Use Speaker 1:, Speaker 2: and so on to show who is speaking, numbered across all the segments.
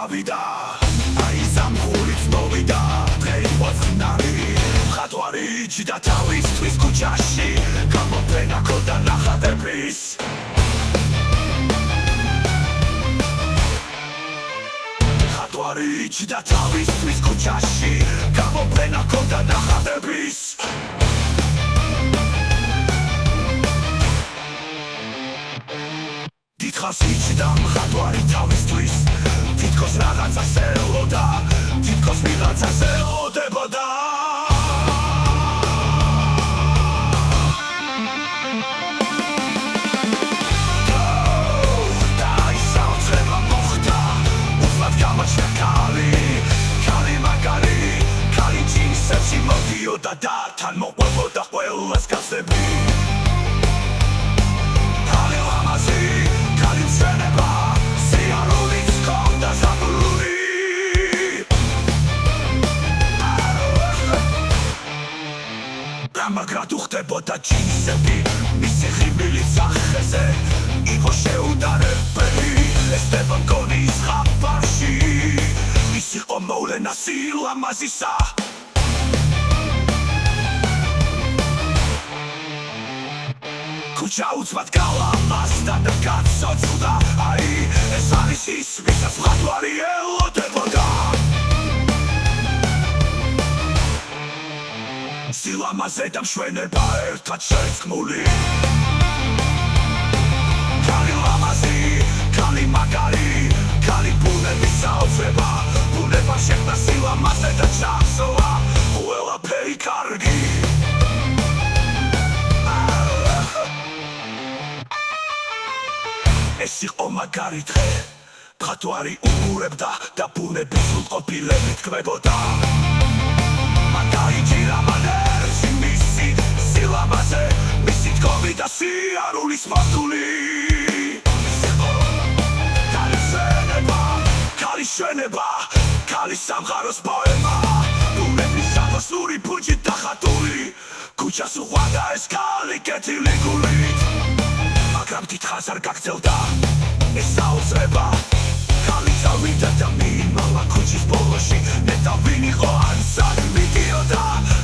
Speaker 1: წავიდა აი ზამთრიც მოვიდა დღეიმა წნარი მხატვარი იჯდა თავისთვის ქუჩაში გამოფენა ქონდა ნახატების მხატვარი იჯდა თავისთვის ქუჩაში გამოფენა ქონდა ნახატების დიდხანს იჯდა მხატვარი თავისთვის თითქოს რაღაცას ელოდა თითქოს ვიღაცას ელოდებოდა და ის საოცრება მოხდა უსმად გამოჩნდა ქალი მაგარი ქალი ჯინსებში მოდიოდა და თან მოყვებოდა ყველას კაცები ქალი ლამაზი ქალი მშვენება სიარულიც ჰქონდა ზაბურული რამაგრად უხდებოდა ჯინსები მისი ხიბილის სახეზე იყო შეუდარებელი ესტება მგონის ხაფარში ის იყო მოვლენა სილამაზისა ქუჩა უცბად გალამაზდა და გაცოცხლდა აი ეს არის ის ვისაც მხატვარი ელოდებოდა სილამაზე და მშვენება ერთად შერწყმული ქალი ლამაზი ქალი მაგარი ქალი ბუნების საოცრება ბუნება შეხვდა სილამაზე და ჩახსოვა ყველაფერი კარგი ეს იყო მაგარი დღე მხატვარი უყურებდა და ბუნების სრულყოფილებით კვებოდა მაგარი მანერში მისი სილამაზე მისი თქომი და სიარულის მართული ქალი შენება ქალი სამყაროს პოემა ბუნების საფოსური ფუჭით დახატული ქუჩას უყვარდა ეს ქალი კეთილი გულით მაგრამ დიდხანს არ გაგრძელდა ეს საოცრება ქალი წავიდა და მიიმალა ქუჩის ბოლოში ნეტა ვინ იყო ან სად მიდიოდა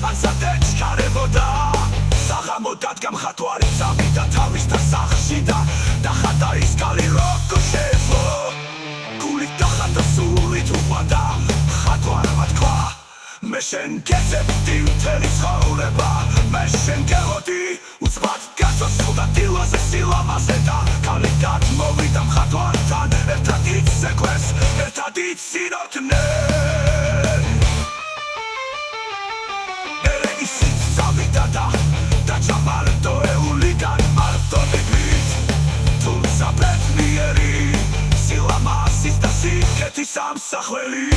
Speaker 1: ან სად ეჩქარებოდა საღამო დადგა მხატვარი წავიდა თავისთან სახლში და დახატა ის ქალი როგორ შეძლო გულით დახატა სულით უყვარდა მხატვარმა თქვა მე შენ გეძებდი მთელი ცხოვრება მე შენ გელოდი უცბად გაცოცხლდა დილაზე სილამაზე და ქალი გადმოვიდა მხატვართან ერთად იცეკვეს ერთად იცინოდნენ ერე ისიც წავიდა და დაჯამალდოეულიდან მარტონებით თუმცა ბედნიერი სილამაზის და სიკეთის ამსახველი